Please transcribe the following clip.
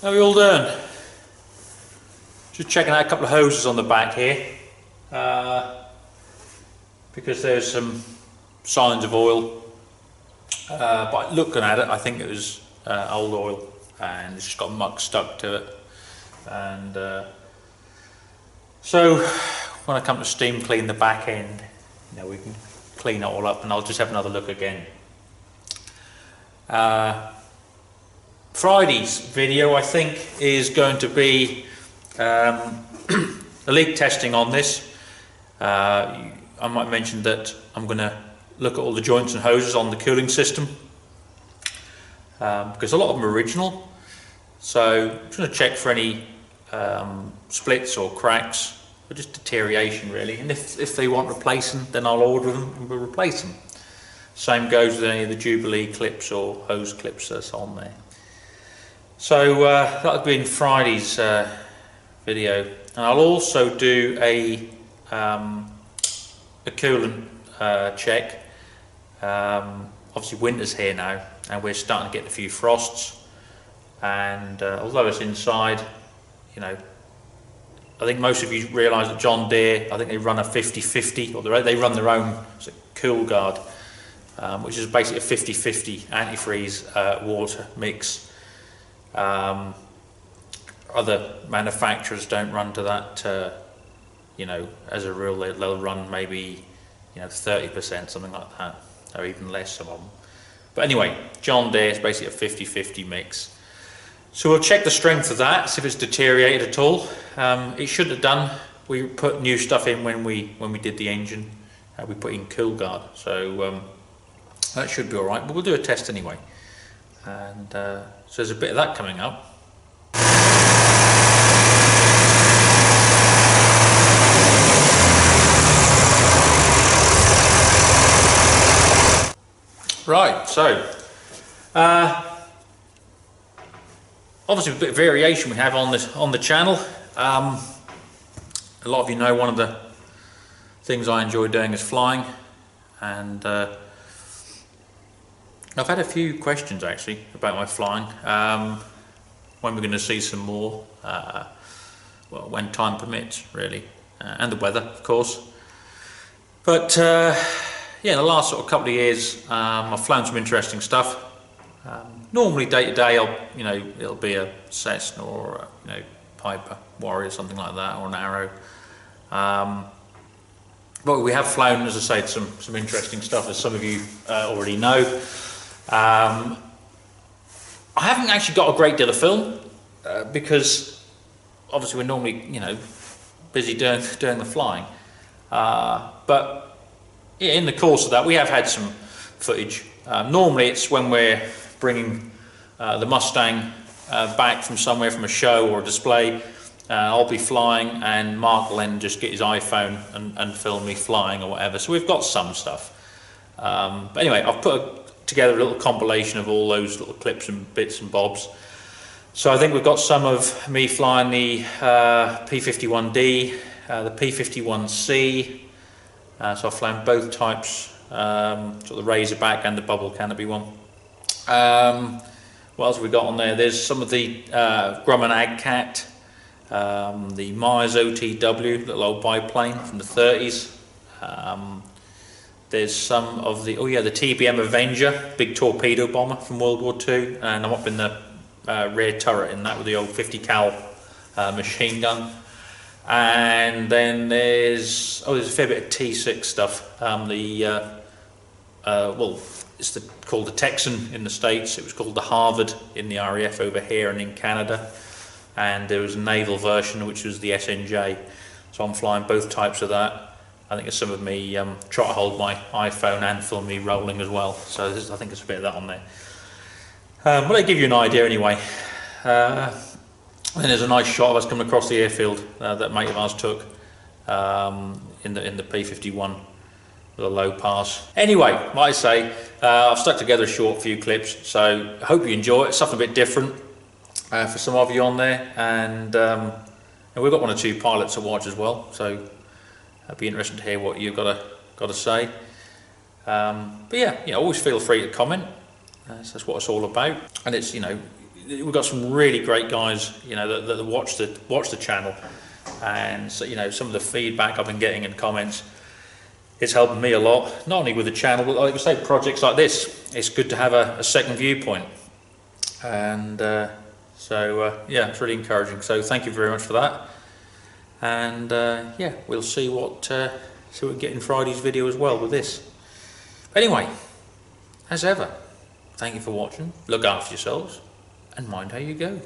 How are we all doing? Just checking out a couple of hoses on the back here because there's some signs of oil, but looking at it I think it was old oil and it's just got muck stuck to it, and so when I come to steam clean the back end, you know, we can clean it all up and I'll just have another look again. Friday's video I think is going to be a leak testing on this. I might mention that I'm going to look at all the joints and hoses on the cooling system because a lot of them are original, so I'm just going to check for any splits or cracks or just deterioration really, and if they want replacing then I'll order them and we'll replace them. Same goes with any of the Jubilee clips or hose clips that's on there. So that'll be in Friday's video, and I'll also do a coolant check. Obviously winter's here now and we're starting to get a few frosts, and although it's inside, you know, I think most of you realise that John Deere, I think they run a 50-50, or they run their own cool guard, which is basically a 50-50 antifreeze water mix. Other manufacturers don't run to that, you know, as a rule they'll run maybe, you know, 30%, something like that, or even less, some of them. But anyway, John Deere is basically a 50-50 mix. So we'll check the strength of that, see if it's deteriorated at all. It shouldn't have done. We put new stuff in when we did the engine. We put in cool guard, so that should be all right. But we'll do a test anyway. And so there's a bit of that coming up. Right, so obviously a bit of variation we have on the channel. A lot of you know one of the things I enjoy doing is flying, and I've had a few questions actually about my flying. When we're going to see some more, well, when time permits really, and the weather of course. But yeah, the last sort of couple of years I've flown some interesting stuff. Normally day to day, you know, it'll be a Cessna or a, you know, Piper Warrior, something like that, or an Arrow. But we have flown, as I say, some interesting stuff, as some of you already know. I haven't actually got a great deal of film because obviously we're normally, you know, busy doing the flying. But yeah, in the course of that, we have had some footage. Normally, it's when we're bringing the Mustang back from somewhere, from a show or a display. I'll be flying, and Mark will then just get his iPhone and film me flying or whatever. So we've got some stuff. But anyway, I've put together a little compilation of all those little clips and bits and bobs. So I think we've got some of me flying the P51D, the P51C. So I've flown both types, sort of the Razorback and the bubble canopy one. What else have we got on there? There's some of the Grumman Agcat, the Myers OTW, little old biplane from the 30s. There's some of the, oh yeah, the TBM Avenger, big torpedo bomber from World War II, and I'm up in the rear turret in that with the old 50 cal machine gun. And then there's a fair bit of T6 stuff. Well, it's called the Texan in the States. It was called the Harvard in the RAF over here and in Canada. And there was a naval version which was the SNJ. So I'm flying both types of that. I think there's some of me try to hold my iPhone and film me rolling as well. So I think there's a bit of that on there. But they give you an idea anyway. And there's a nice shot of us coming across the airfield that a mate of ours took in the P51 with a low pass. Anyway, like I say, I've stuck together a short few clips, so I hope you enjoy it. It's something a bit different for some of you on there, and we've got one or two pilots to watch as well, so I'd be interested to hear what you've got to say. But yeah, always feel free to comment. That's what it's all about, and it's, you know, we've got some really great guys, you know, that watch the channel, and so, you know, some of the feedback I've been getting in comments, it's helping me a lot, not only with the channel, but like I say, projects like this. It's good to have a second viewpoint, and so yeah, it's really encouraging. So thank you very much for that, and yeah, we'll see what we get in Friday's video as well with this. Anyway, as ever, thank you for watching. Look after yourselves and mind how you go.